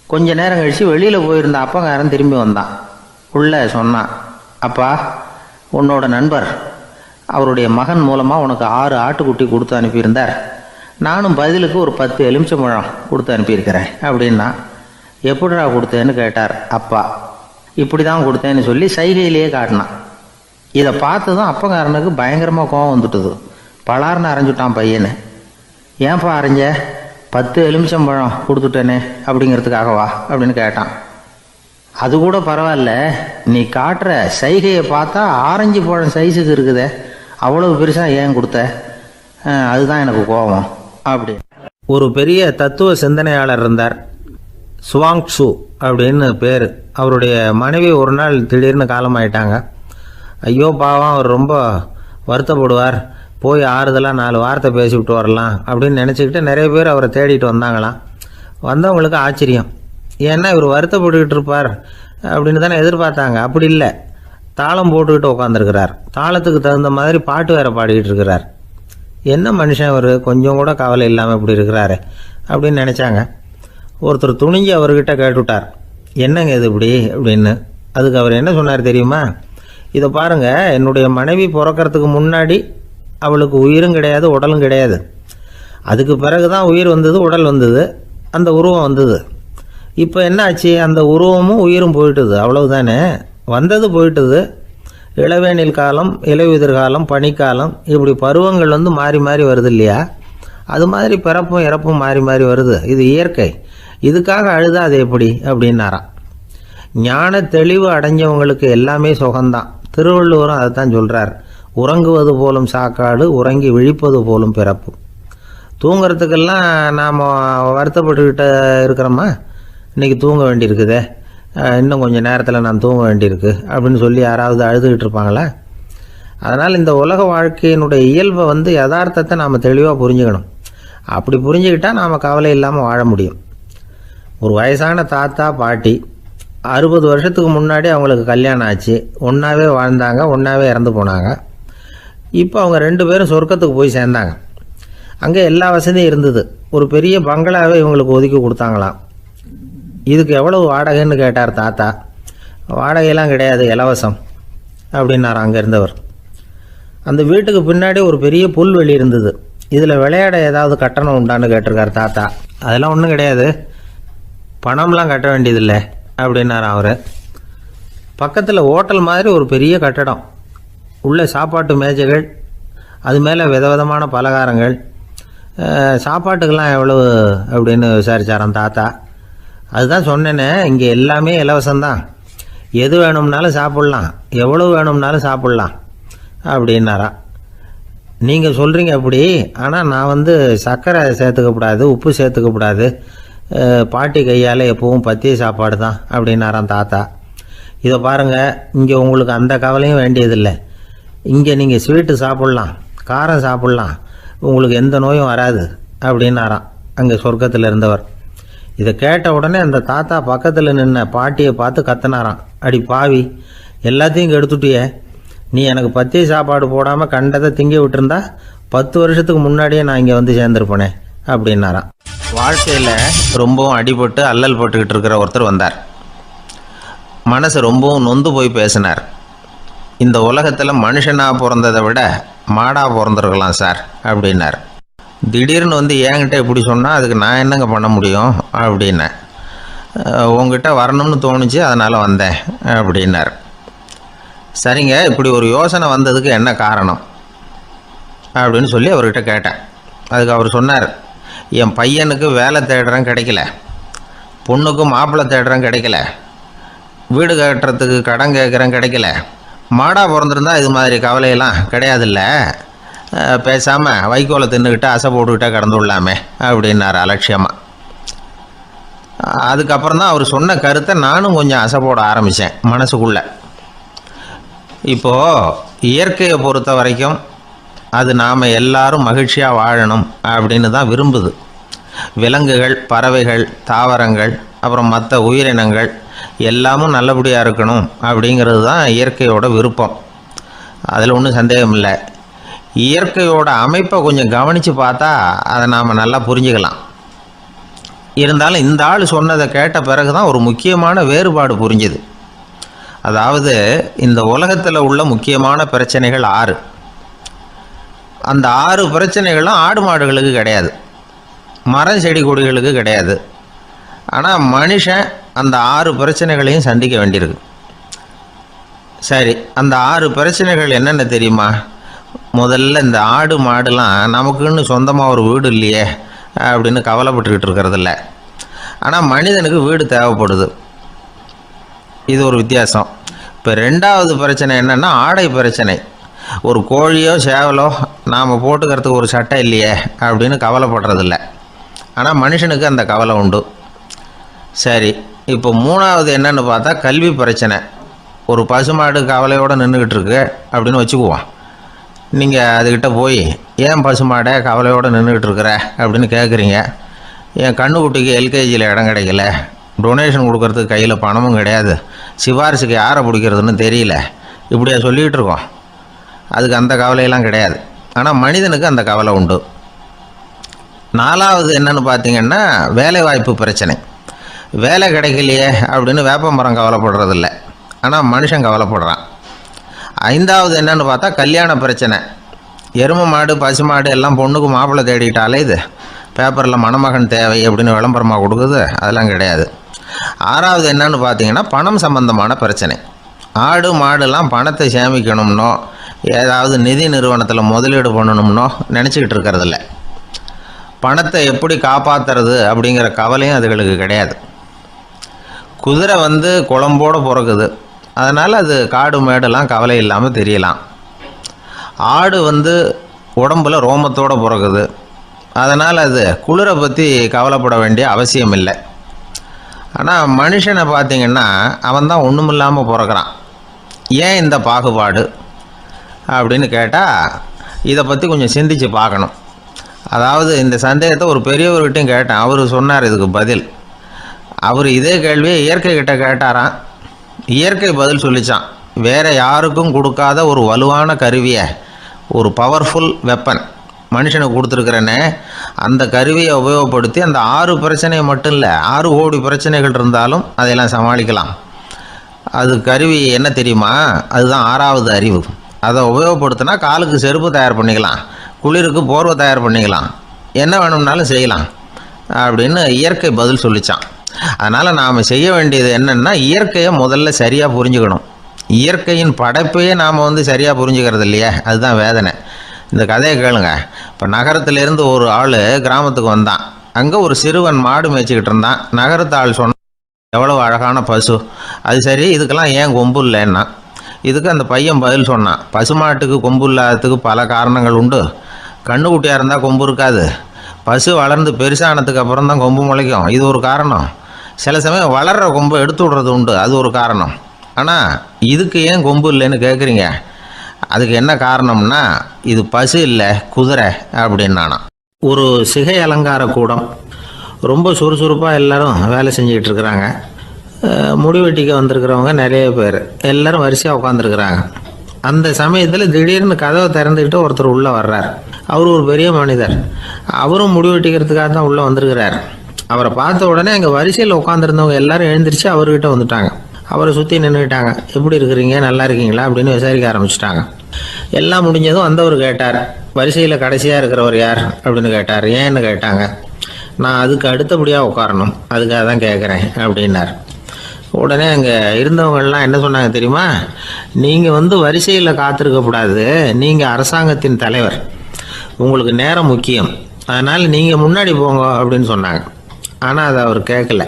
கொஞ்ச நேரம் கழித்து வெளியில் போயிருந்த அப்பங்காரன் திரும்பி வந்தான். உள்ள சொன்னான், அப்பா உன்னோட நண்பர் அவருடைய மகன் மூலமாக உனக்கு 6 ஆட்டுக்குட்டி கொடுத்து அனுப்பியிருந்தார், நானும் பதிலுக்கு ஒரு 10 எலுமிச்சம்பழம் கொடுத்து அனுப்பியிருக்கிறேன் அப்படின்னா. எப்படிடா கொடுத்தேன்னு கேட்டார் அப்பா. இப்படி தான் கொடுத்தேன்னு சொல்லி சைகையிலேயே காட்டினான். இதை பார்த்ததும் அப்பங்காரனுக்கு பயங்கரமாக கோபம் வந்துட்டுது. பலார்னு அரைஞ்சுட்டான் பையனை. ஏன்ப்பா அரைஞ்ச, 10 எலுமிச்சம்பழம் கொடுத்துட்டேனே அப்படிங்கிறதுக்காகவா அப்படின்னு கேட்டான். அது கூட பரவாயில்ல, நீ காட்டுற சைகையை பார்த்தா ஆரஞ்சு பழம் சைஸுக்கு இருக்குதே, அவ்வளவு பெருசாக ஏன் கொடுத்த, அதுதான் எனக்கு கோபம் அப்படி. ஒரு பெரிய தத்துவ சிந்தனையாளர் இருந்தார், சுவாங்சு அப்படின்னு பேர். அவருடைய மனைவி ஒரு நாள் திடீர்னு காலமாயிட்டாங்க. ஐயோ பாவம், அவர் ரொம்ப வருத்தப்படுவார், போய் ஆறுதலாக 4 வார்த்தை பேசிவிட்டு வரலாம் அப்படின்னு நினச்சிக்கிட்டு நிறைய பேர் அவரை தேடிட்டு வந்தாங்களாம். வந்தவங்களுக்கு ஆச்சரியம், ஏன்னா இவர் வருத்தப்பட்டுக்கிட்டு இருப்பார் அப்படின்னு தானே எதிர்பார்த்தாங்க. அப்படி இல்லை, தாளம் போட்டுக்கிட்டு உட்காந்துருக்கிறார், தாளத்துக்கு தகுந்த மாதிரி பாட்டு வேறு பாடிக்கிட்டு இருக்கிறார். என்ன மனுஷன் அவர், கொஞ்சம் கூட கவலை இல்லாமல் இப்படி இருக்கிறாரு அப்படின்னு நினச்சாங்க. ஒருத்தர் துணிஞ்சு அவர்கிட்ட கேட்டுவிட்டார், என்னங்க இது இப்படி அப்படின்னு. அதுக்கு அவர் என்ன சொன்னார் தெரியுமா, இதை பாருங்கள், என்னுடைய மனைவி பிறக்கிறதுக்கு முன்னாடி அவளுக்கு உயிரும் கிடையாது உடலும் கிடையாது, அதுக்கு பிறகு தான் உயிர் வந்தது, உடல் வந்தது, அந்த உருவம் வந்தது. இப்போ என்ன ஆச்சு, அந்த உருவமும் உயிரும் போயிட்டுது, அவ்வளவுதானே, வந்தது போயிட்டுது. இளவேனில் காலம், இலையுதிர் காலம், பனிக்காலம், இப்படி பருவங்கள் மாறி மாறி வருது இல்லையா, அது மாதிரி பிறப்பும் இறப்பும் மாறி மாறி வருது, இது இயற்கை, இதுக்காக அழுதா அது எப்படி அப்படின்னாராம். ஞான தெளிவு அடைஞ்சவங்களுக்கு எல்லாமே சுகம்தான். திருவள்ளுவரும் அதை தான் சொல்கிறார், உறங்குவது போலும் சாக்காடு, உறங்கி விழிப்பது போலும் பிறப்பு. தூங்கிறதுக்கெல்லாம் நாம் வருத்தப்பட்டுக்கிட்ட இருக்கிறோமா, இன்றைக்கி தூங்க வேண்டியிருக்குதே, இன்னும் கொஞ்சம் நேரத்தில் நான் தூங்க வேண்டியிருக்கு அப்படின்னு சொல்லி யாராவது அழுதுகிட்டு இருப்பாங்களா? அதனால் இந்த உலக வாழ்க்கையினுடைய இயல்பை யதார்த்தத்தை நாம் தெளிவாக புரிஞ்சுக்கணும். அப்படி புரிஞ்சுக்கிட்டால் நாம் கவலை இல்லாமல் வாழ முடியும். ஒரு வயசான தாத்தா பாட்டி 60 வருஷத்துக்கு முன்னாடி அவங்களுக்கு கல்யாணம் ஆச்சு, ஒன்றாவே வாழ்ந்தாங்க, ஒன்றாவே இறந்து போனாங்க. இப்போ அவங்க 2 பேரும் சொர்க்கத்துக்கு போய் சேர்ந்தாங்க. அங்கே எல்லா வசதியும் இருந்தது. ஒரு பெரிய பங்களாவே இவங்களுக்கு ஒதுக்கி கொடுத்தாங்களாம். இதுக்கு எவ்வளவு வாடகைன்னு கேட்டார் தாத்தா. வாடகையெல்லாம் கிடையாது, இலவசம் அப்படின்னார் அங்கே இருந்தவர். அந்த வீட்டுக்கு பின்னாடி ஒரு பெரிய புல்வெளி இருந்தது. இதில் விளையாட ஏதாவது கட்டணம் உண்டான்னு கேட்டிருக்கார் தாத்தா. அதெல்லாம் ஒன்றும் கிடையாது, பணம்லாம் கட்ட வேண்டியதில்லை அப்படின்னார் அவர். பக்கத்தில் ஹோட்டல் மாதிரி ஒரு பெரிய கட்டடம், உள்ள சாப்பாட்டு மேஜைகள், அது மேலே விதவிதமான பலகாரங்கள். சாப்பாட்டுக்கெல்லாம் எவ்வளவு அப்படின்னு விசாரித்தாராம் தாத்தா. அதுதான் சொன்னேனே, இங்கே எல்லாமே இலவசம்தான், எது வேணும்னாலும் சாப்பிட்லாம், எவ்வளவு வேணும்னாலும் சாப்பிட்லாம் அப்படின்னாராம். நீங்கள் சொல்கிறீங்க அப்படி, ஆனால் நான் சர்க்கரை சேர்த்துக்கக்கூடாது, உப்பு சேர்த்துக்கக்கூடாது, பாட்டி கையால் எப்பவும் பத்திய சாப்பாடு தான் அப்படின்னாராம் தாத்தா. இதை பாருங்கள், இங்கே உங்களுக்கு அந்த கவலையும் வேண்டியதில்லை. இங்கே நீங்கள் ஸ்வீட்டு சாப்பிட்லாம், காரம் சாப்பிட்லாம், உங்களுக்கு எந்த நோயும் வராது அப்படின்னாராம் அங்கே சொர்க்கத்தில் இருந்தவர். இதை கேட்ட உடனே அந்த தாத்தா பக்கத்தில் நின்ன பாட்டியை பார்த்து கத்தினாராம், அடி பாவி, எல்லாத்தையும் கெடுத்துட்டியே, நீ எனக்கு பத்திய சாப்பாடு போடாமல் கண்டதை திங்க விட்டுருந்தா 10 வருஷத்துக்கு முன்னாடியே நான் இங்கே சேர்ந்துருப்பேனே அப்படின்னாராம். வாழ்க்கையில் ரொம்பவும் அடிபட்டு அல்லல் போட்டுக்கிட்டு இருக்கிற ஒருத்தர் வந்தார். மனசு ரொம்பவும் நொந்து போய் பேசினார். இந்த உலகத்தில் மனுஷனாக பிறந்ததை விட மாடாக பிறந்திருக்கலாம் சார் அப்படின்னார். திடீர்னு வந்து என்கிட்ட இப்படி சொன்னால் அதுக்கு நான் என்னங்க பண்ண முடியும் அப்படின்னேன். உங்ககிட்ட வரணும்னு தோணுச்சு, அதனால் வந்தேன் அப்படின்னார். சரிங்க, இப்படி ஒரு யோசனை வந்ததுக்கு என்ன காரணம் அப்படின்னு சொல்லி அவர்கிட்ட கேட்டேன். அதுக்கு அவர் சொன்னார், என் பையனுக்கு வேலை தேடுறேன் கிடைக்கல, பொண்ணுக்கு மாப்பிள்ளை தேடுறேன் கிடைக்கல, வீடு கட்டுறதுக்கு கடன் கேட்குறேன் கிடைக்கல, மாடாக பிறந்திருந்தா இது மாதிரி கவலையெல்லாம் கிடையாதுல்ல, பேசாமல் வைக்கோலை தின்னுக்கிட்டு அசை போட்டுக்கிட்டே கடந்து விடலாமே அப்படின்னார் அலட்சியமாக. அதுக்கப்புறம் தான் அவர் சொன்ன கருத்தை நானும் கொஞ்சம் அசை போட ஆரம்பித்தேன் மனசுக்குள்ளே. இப்போது இயற்கையை பொறுத்த வரைக்கும் அது நாம் எல்லாரும் மகிழ்ச்சியாக வாழணும் அப்படின்னு தான் விரும்புது. விலங்குகள், பறவைகள், தாவரங்கள், அப்புறம் மற்ற உயிரினங்கள் எல்லாமும் நல்லபடியாக இருக்கணும் அப்படிங்கிறது தான் இயற்கையோட விருப்பம். அதில் ஒன்றும் சந்தேகம் இல்லை. இயற்கையோட அமைப்பை கொஞ்சம் கவனித்து பார்த்தா அதை நாம் நல்லா புரிஞ்சுக்கலாம். இருந்தாலும் இந்த ஆள் சொன்னதை கேட்ட பிறகு தான் ஒரு முக்கியமான வேறுபாடு புரிஞ்சுது. அதாவது இந்த உலகத்தில் உள்ள முக்கியமான பிரச்சனைகள் 6. அந்த 6 பிரச்சனைகளும் ஆடு மாடுகளுக்கு கிடையாது, மரம் செடி கொடிகளுக்கு கிடையாது. ஆனால் மனுஷன் அந்த 6 பிரச்சனைகளையும் சந்திக்க வேண்டியிருக்கு. சரி, அந்த 6 பிரச்சனைகள் என்னென்ன தெரியுமா? முதல்ல இந்த ஆடு மாடுலாம் நமக்குன்னு சொந்தமாக ஒரு வீடு இல்லையே அப்படின்னு கவலைப்பட்டுக்கிட்டு இருக்கிறதில்ல. ஆனால் மனிதனுக்கு வீடு தேவைப்படுது. இது ஒரு வித்தியாசம். இப்போ 2வது பிரச்சனை என்னென்னா ஆடை பிரச்சனை. ஒரு கோழியோ சேவலோ நாம் போட்டுக்கிறதுக்கு ஒரு சட்டை இல்லையே அப்படின்னு கவலைப்படுறதில்ல. ஆனால் மனுஷனுக்கு அந்த கவலை உண்டு. சரி, இப்போ 3வது என்னன்னு பார்த்தா கல்வி பிரச்சனை. ஒரு பசுமாடு கவலையோடு நின்றுக்கிட்டு இருக்கு அப்படின்னு வச்சுக்குவோம். நீங்கள் அதுக்கிட்ட போய் ஏன் பசுமாடை கவலையோடு நின்றுக்கிட்டு இருக்கிற அப்படின்னு கேட்குறீங்க. என் கண்ணுக்குட்டிக்கு எல்கேஜியில் இடம் கிடைக்கல, டொனேஷன் கொடுக்கறதுக்கு கையில் பணமும் கிடையாது, சிபாரிசுக்கு யாரை பிடிக்கிறதுன்னு தெரியல, இப்படியா சொல்லிகிட்டு இருக்கோம். அதுக்கு அந்த கவலையெல்லாம் கிடையாது. ஆனால் மனிதனுக்கு அந்த கவலை உண்டு. 4வது என்னன்னு பார்த்தீங்கன்னா வேலைவாய்ப்பு பிரச்சனை. வேலை கிடைக்கலையே அப்படின்னு வேப்ப மரம் கவலைப்படுறதில்ல, ஆனால் மனுஷன் கவலைப்படுறான். 5வது என்னன்னு பார்த்தா கல்யாண பிரச்சனை. எருமை மாடு பசு மாடு எல்லாம் பொண்ணுக்கு மாப்பிள்ளை தேடிட்டாலே இது பேப்பரில் மணமகன் தேவை அப்படின்னு விளம்பரமாக கொடுக்குது, அதெல்லாம் கிடையாது. 6வது என்னன்னு பார்த்தீங்கன்னா பணம் சம்பந்தமான பிரச்சனை. ஆடு மாடுலாம் பணத்தை சேமிக்கணும்னோ ஏதாவது நிதி நிறுவனத்தில் முதலீடு பண்ணணும்னோ நினச்சிக்கிட்டு இருக்கிறதில்ல. பணத்தை எப்படி காப்பாற்றுறது அப்படிங்கிற கவலையும் அதுகளுக்கு கிடையாது. குதிரை வந்து குளம்போடு பிறக்குது, அதனால் அது காடு மேடெல்லாம் கவலை இல்லாமல் தெரியலாம். ஆடு வந்து உடம்புல ரோமத்தோடு பிறக்குது, அதனால் அது குளிரை பற்றி கவலைப்பட வேண்டிய அவசியம் இல்லை. ஆனால் மனுஷனை பார்த்திங்கன்னா அவன் தான் ஒன்றுமில்லாமல் பிறக்கிறான். ஏன் இந்த பாகுபாடு அப்படின்னு கேட்டால் இதை பற்றி கொஞ்சம் சிந்தித்து பார்க்கணும். அதாவது இந்த சந்தேகத்தை ஒரு பெரியவர்கிட்டையும் கேட்டேன். அவர் சொன்னார் இதுக்கு பதில். அவர் இதே கேள்வியை இயற்கை கிட்ட கேட்டாராம். இயற்கை பதில் சொல்லிச்சான். வேறு யாருக்கும் கொடுக்காத ஒரு வலுவான கருவியை, ஒரு பவர்ஃபுல் வெப்பன் மனுஷனுக்கு கொடுத்துருக்குறேன்னு, அந்த கருவியை உபயோகப்படுத்தி அந்த 6 பிரச்சனையை மட்டும் இல்லை 6 கோடி பிரச்சனைகள் இருந்தாலும் அதையெல்லாம் சமாளிக்கலாம். அது கருவி என்ன தெரியுமா? அதுதான் 6வது அறிவு. அதை உபயோகப்படுத்தினா காலுக்கு செருப்பு தயார் பண்ணிக்கலாம், குளிருக்கு போர்வை தயார் பண்ணிக்கலாம், என்ன வேணும்னாலும் செய்யலாம் அப்படின்னு இயற்கை பதில் சொல்லிச்சான். அதனால் நாம் செய்ய வேண்டியது என்னென்னா இயற்கையை முதல்ல சரியாக புரிஞ்சுக்கணும். இயற்கையின் படைப்பையே நாம் வந்து சரியாக புரிஞ்சுக்கிறது இல்லையே, அதுதான் வேதனை. இந்த கதையை கேளுங்க. இப்போ நகரத்திலேருந்து ஒரு ஆள் கிராமத்துக்கு வந்தான். அங்கே ஒரு சிறுவன் மாடு மேய்ச்சிக்கிட்டு இருந்தான். நகரத்து ஆள் சொன்னான், எவ்வளோ அழகான பசு, அது சரி இதுக்கெல்லாம் ஏன் கொம்பு இல்லைன்னா. இதுக்கு அந்த பையன் பதில் சொன்னான், பசுமாட்டுக்கு கொம்பு இல்லாததுக்கு பல காரணங்கள் உண்டு. கண்ணுக்குட்டியாக இருந்தால் கொம்பு இருக்காது, பசு வளர்ந்து பெருசானதுக்கு அப்புறம் தான் கொம்பு முளைக்கும், இது ஒரு காரணம். சில சமயம் வளர்கிற கொம்பை எடுத்து விடுறது உண்டு, அது ஒரு காரணம். ஆனால் இதுக்கு ஏன் கொம்பு இல்லைன்னு கேட்குறீங்க, அதுக்கு என்ன காரணம்னா இது பசு இல்லை குதிரை அப்படின்னானா. ஒரு சிகை அலங்கார கூடம், ரொம்ப சுறுசுறுப்பாக எல்லோரும் வேலை செஞ்சுக்கிட்டு இருக்கிறாங்க. முடிவெட்டிக்க வந்திருக்கிறவங்க நிறைய பேர், எல்லோரும் வரிசையாக உட்காந்துருக்குறாங்க. அந்த சமயத்தில் திடீர்னு கதவை திறந்துக்கிட்டு ஒருத்தர் உள்ளே வர்றார். அவர் ஒரு பெரிய மனிதர், அவரும் முடிவெட்டிக்கிறதுக்காக தான் உள்ளே வந்திருக்கிறார். அவரை பார்த்த உடனே அங்கே வரிசையில் உட்காந்துருந்தவங்க எல்லாரும் எழுந்திரிச்சு அவர்கிட்ட வந்துட்டாங்க. அவரை சுற்றி நின்றுக்கிட்டாங்க. எப்படி இருக்கிறீங்க, நல்லா இருக்கீங்களா அப்படின்னு விசாரிக்க ஆரம்பிச்சிட்டாங்க. எல்லாம் முடிஞ்சதும் வந்தவர் கேட்டார், வரிசையில் கடைசியாக இருக்கிறவர் யார் அப்படின்னு கேட்டார். ஏன்னு கேட்டாங்க. நான் அதுக்கு அடுத்தபடியாக உட்காரணும், அதுக்காக தான் கேட்குறேன் அப்படின்னார். உடனே அங்கே இருந்தவங்கள்லாம் என்ன சொன்னாங்க தெரியுமா? நீங்கள் வரிசையில் காத்திருக்கக்கூடாது, நீங்கள் அரசாங்கத்தின் தலைவர், உங்களுக்கு நேரம் முக்கியம், அதனால் நீங்கள் முன்னாடி போங்க அப்படின்னு சொன்னாங்க. ஆனால் அதை அவர் கேட்கல.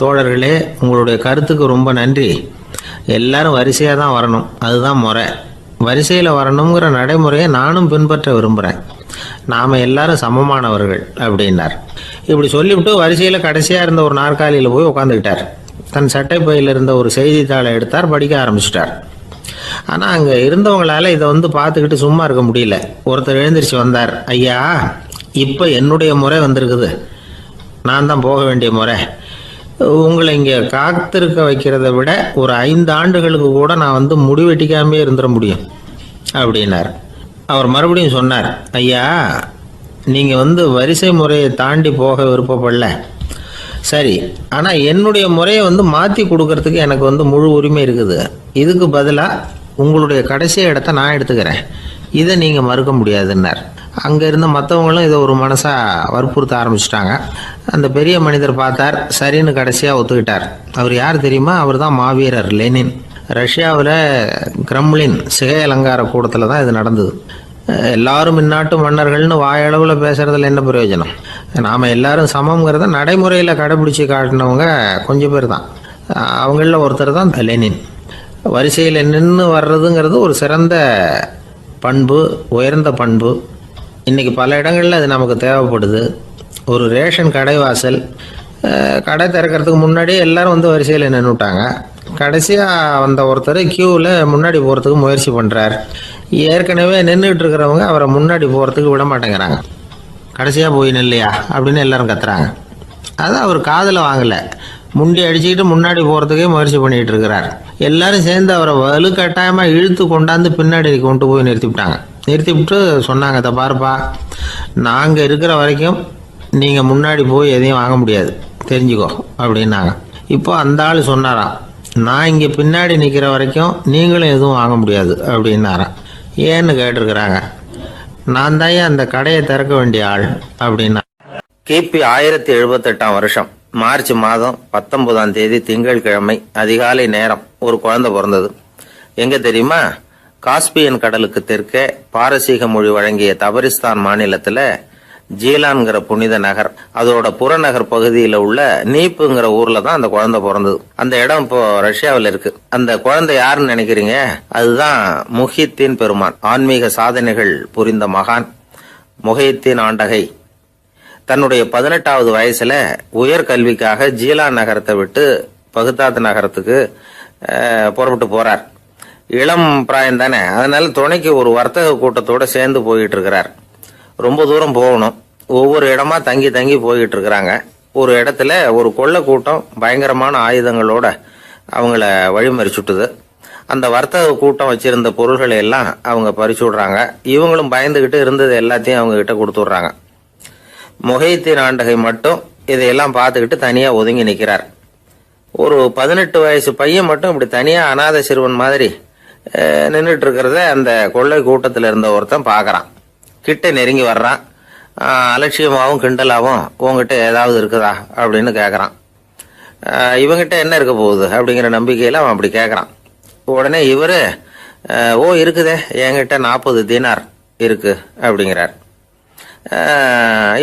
தோழர்களே, உங்களுடைய கருத்துக்கு ரொம்ப நன்றி. எல்லாரும் வரிசையாக தான் வரணும், அதுதான் முறை. வரிசையில் வரணுங்கிற நடைமுறையை நானும் பின்பற்ற விரும்புகிறேன். நாம் எல்லாரும் சமமானவர்கள் அப்படின்னார். இப்படி சொல்லிவிட்டு வரிசையில் கடைசியாக இருந்த ஒரு நாற்காலியில் போய் உட்காந்துக்கிட்டார். தன் சட்டை பையில் இருந்த ஒரு செய்தித்தாளை எடுத்தார், படிக்க ஆரம்பிச்சிட்டார். ஆனால் அங்கே இருந்தவங்களால இதை பார்த்துக்கிட்டு சும்மா இருக்க முடியல. ஒருத்தர் எழுந்திரிச்சு வந்தார். ஐயா, இப்போ என்னுடைய முறை வந்திருக்குது, நான் தான் போக வேண்டிய முறை. உங்களை இங்கே காத்திருக்க வைக்கிறத விட ஒரு 5 ஆண்டுகளுக்கு கூட நான் முடிவெட்டிக்காமே இருந்துட முடியும் அப்படின்னார். அவர் மறுபடியும் சொன்னார், ஐயா, நீங்கள் வரிசை முறையை தாண்டி போக விருப்பப்படல, சரி, ஆனால் என்னுடைய முறையை மாற்றி கொடுக்கறதுக்கு எனக்கு முழு உரிமை இருக்குது. இதுக்கு பதிலாக உங்களுடைய கடைசி இடத்த நான் எடுத்துக்கிறேன், இதை நீங்கள் மறுக்க முடியாதுன்னார். அங்கே இருந்த மற்றவங்களும் இதை ஒரு மனசாக வற்புறுத்த ஆரம்பிச்சிட்டாங்க. அந்த பெரிய மனிதர் பார்த்தார், சரின்னு கடைசியாக ஒத்துக்கிட்டார். அவர் யார் தெரியுமா? அவர் தான் மாவீரர் லெனின். ரஷ்யாவில் கிரெம்ளின் சிகை அலங்கார கூடத்தில் தான் இது நடந்தது. எல்லாரும் இந்நாட்டு மன்னர்கள்னு வாயளவில் பேசுகிறதுல என்ன பிரயோஜனம்? நாம் எல்லாரும் சமங்கிறத நடைமுறையில் கடைபிடிச்சி காட்டினவங்க கொஞ்சம் பேர் தான். அவங்களில் ஒருத்தர் தான் லெனின். வரிசையில் நின்று வர்றதுங்கிறது ஒரு சிறந்த பண்பு, உயர்ந்த பண்பு. இன்றைக்கி பல இடங்களில் அது நமக்கு தேவைப்படுது. ஒரு ரேஷன் கடை வாசல், கடை திறக்கிறதுக்கு முன்னாடியே எல்லோரும் வரிசையில் நின்றுட்டாங்க. கடைசியாக வந்த ஒருத்தர் க்யூவில் முன்னாடி போகிறதுக்கு முயற்சி பண்ணுறார். ஏற்கனவே நின்றுட்டு இருக்கிறவங்க அவரை முன்னாடி போகிறதுக்கு விட மாட்டேங்கிறாங்க. கடைசியாக போய் நில்லையா அப்படின்னு எல்லாரும் கத்துறாங்க. அது அவர் காதில் வாங்கலை. முண்டி அடிச்சுக்கிட்டு முன்னாடி போகிறதுக்கே முயற்சி பண்ணிகிட்டு இருக்கிறார். எல்லாரும் சேர்ந்து அவரை வலுக்கட்டாயமாக இழுத்து கொண்டாந்து பின்னாடி கொண்டு போய் நிறுத்திவிட்டு சொன்னாங்க, இதை பாருப்பா, நாங்கள் இருக்கிற வரைக்கும் நீங்கள் முன்னாடி போய் எதையும் வாங்க முடியாது, தெரிஞ்சுக்கோ அப்படின்னாங்க. இப்போ அந்த ஆள் சொன்னாராம், நான் இங்கே பின்னாடி நிற்கிற வரைக்கும் நீங்களும் எதுவும் வாங்க முடியாது அப்படின்னாராம். ஏன்னு கேட்டிருக்கிறாங்க. நான் தான் அந்த கடையை திறக்க வேண்டிய ஆள் அப்படின்னா. கிபி 1078 வருஷம் மார்ச் மாதம் 19ஆம் தேதி திங்கட்கிழமை அதிகாலை நேரம் ஒரு குழந்தை பிறந்தது. எங்க தெரியுமா? காஸ்பியன் கடலுக்கு தெற்கே பாரசீக மொழி வழங்கிய தபரிஸ்தான் மாநிலத்துல ஜீலான்கிற புனித நகர், அதோட புறநகர் பகுதியில் உள்ள நீப்புங்கிற ஊர்ல தான் அந்த குழந்தை பிறந்தது. அந்த இடம் இப்போ ரஷ்யாவில் இருக்கு. அந்த குழந்தை யாருன்னு நினைக்கிறீங்க? அதுதான் முஹித்தீன் பெருமான், ஆன்மீக சாதனைகள் புரிந்த மகான் முஹித்தீன் ஆண்டகை. தன்னுடைய 18வது வயசுல உயர்கல்விக்காக ஜீலான் நகரத்தை விட்டு பகுதாத் நகரத்துக்கு புறப்பட்டு போறார். இளம் பிராயம் தானே, அதனால துணைக்கு ஒரு வர்த்தக கூட்டத்தோட சேர்ந்து போயிட்டு இருக்கிறார். ரொம்ப தூரம் போகணும். ஒவ்வொரு இடமா தங்கி தங்கி போயிட்டு இருக்கிறாங்க. ஒரு இடத்துல ஒரு கொள்ளை கூட்டம் பயங்கரமான ஆயுதங்களோட அவங்கள வழிமறிச்சுட்டுது. அந்த வர்த்தக கூட்டம் வச்சிருந்த பொருள்களை எல்லாம் அவங்க பறிச்சு விடுறாங்க. இவங்களும் பயந்துகிட்டு இருந்தது எல்லாத்தையும் அவங்க கிட்ட கொடுத்துடுறாங்க. முஹித்தீன் ஆண்டகை மட்டும் இதையெல்லாம் பார்த்துக்கிட்டு தனியா ஒதுங்கி நிற்கிறார். ஒரு 18 வயசு பையன் மட்டும் இப்படி தனியா அநாத சிறுவன் மாதிரி நின்றுட்டு இருக்கிறத அந்த கொள்ளை கூட்டத்தில் இருந்த ஒருத்தன் பார்க்கறான். கிட்ட நெருங்கி வர்றான். அலட்சியமாகவும் கிண்டலாகவும் உங்ககிட்ட ஏதாவது இருக்குதா அப்படின்னு கேட்கறான். இவங்கிட்ட என்ன இருக்க போகுது அப்படிங்கிற நம்பிக்கையில அவன் அப்படி கேட்கறான். உடனே இவரு, ஓ இருக்குதே, என்கிட்ட 40 தீனார் இருக்கு அப்படிங்கிறார்.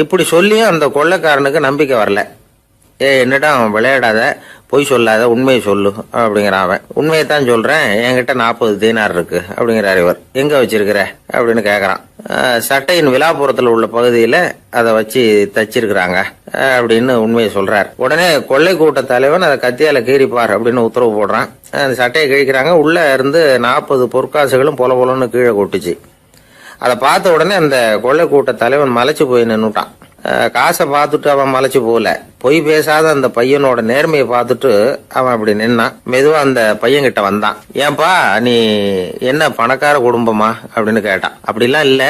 இப்படி சொல்லியும் அந்த கொள்ளைக்காரனுக்கு நம்பிக்கை வரல. என்னடா விளையாடாத, பொய் சொல்லாத, உண்மையை சொல்லு அப்படிங்கிறான் அவன். உண்மையைத்தான் சொல்றேன், என்கிட்ட 40 தீனார் இருக்கு அப்படிங்கிறார் இவர். எங்க வச்சிருக்கிற அப்படின்னு கேட்கறான். சட்டையின் விழாப்புறத்தில் உள்ள பகுதியில அதை வச்சு தச்சிருக்கிறாங்க அப்படின்னு உண்மையை சொல்றார். உடனே கொள்ளை கூட்ட தலைவன் அதை கத்தியால கீறிப்பார் அப்படின்னு உத்தரவு போடுறான். அந்த சட்டையை கிழிக்கிறாங்க. உள்ள இருந்து 40 பொற்காசுகளும் பொல பொலன்னு கீழே கொட்டுச்சு. அதை பார்த்த உடனே அந்த கொள்ளை கூட்ட தலைவன் மலைச்சு போய் நின்னுட்டான். காசை பார்த்துட்டு அவன் மலைச்சு போகல. பொய் பேசாத அந்த பையனோட நேர்மையை பார்த்துட்டு அவன் அப்படி நின்னான். மெதுவா அந்த பையன்கிட்ட வந்தான். ஏன்பா நீ என்ன பணக்கார குடும்பமா அப்படின்னு கேட்டான். அப்படிலாம் இல்ல,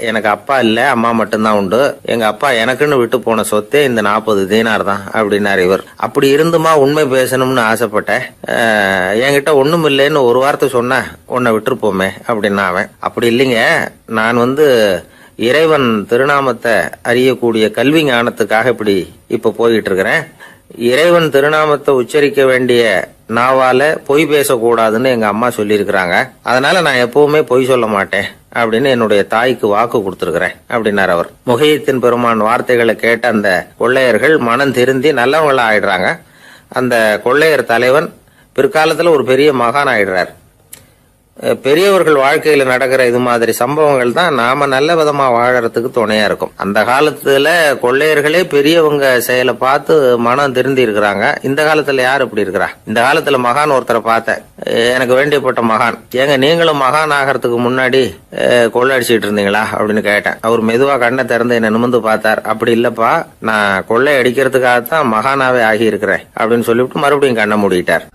எனக்கு அப்பா இல்ல, அம்மா மட்டும்தான் உண்டு. எங்க அப்பா எனக்குன்னு விட்டு போன சொத்தே இந்த 40 தீனார் தான் அப்படின்னாரு இவர். அப்படி இருந்துமா உண்மை பேசணும்னு ஆசைப்பட்டேன். என்கிட்ட ஒண்ணும் இல்லைன்னு ஒரு வார்த்தை சொன்ன உன்னை விட்டுருப்போமே அப்படின்னா அவன். அப்படி இல்லைங்க, நான் இறைவன் திருநாமத்தை அறியக்கூடிய கல்வி ஞானத்துக்காக இப்ப போயிட்டு இருக்கிறேன். இறைவன் திருநாமத்தை உச்சரிக்க வேண்டிய நாவால பொய் பேசக்கூடாதுன்னு எங்க அம்மா சொல்லியிருக்கிறாங்க. அதனால நான் எப்பவுமே பொய் சொல்ல மாட்டேன் அப்படின்னு என்னுடைய தாய்க்கு வாக்கு கொடுத்திருக்கிறேன் அப்படின்னார் அவர். முகையத்தின் பெருமான் வார்த்தைகளை கேட்ட அந்த கொள்ளையர்கள் மனம் திருந்தி நல்லவங்களா ஆயிடுறாங்க. அந்த கொள்ளையர் தலைவன் பிற்காலத்துல ஒரு பெரிய மகான் ஆயிடுறார். பெரியவர்கள் வாழ்க்கையில நடக்கிற இது மாதிரி சம்பவங்கள் தான் நாம நல்ல விதமா வாழறதுக்கு துணையா இருக்கும். அந்த காலத்துல கொள்ளையர்களே பெரியவங்க செயலை பார்த்து மனம் திருந்தி இருக்கிறாங்க. இந்த காலத்துல யார் இப்படி இருக்கிறா? இந்த காலத்துல மகான் ஒருத்தரை பார்த்தேன், எனக்கு வேண்டியப்பட்ட மகான். ஏங்க நீங்களும் மகான் ஆகிறதுக்கு முன்னாடி கொள்ளை அடிச்சுட்டு இருந்தீங்களா அப்படின்னு கேட்டேன். அவர் மெதுவா கண்ணை திறந்து என்ன நிமிந்து பார்த்தார். அப்படி இல்லப்பா, நான் கொள்ளை அடிக்கிறதுக்காகத்தான் மகானாவே ஆகி இருக்கிறேன் அப்படின்னு சொல்லிவிட்டு மறுபடியும் கண்ணை மூடிட்டார்.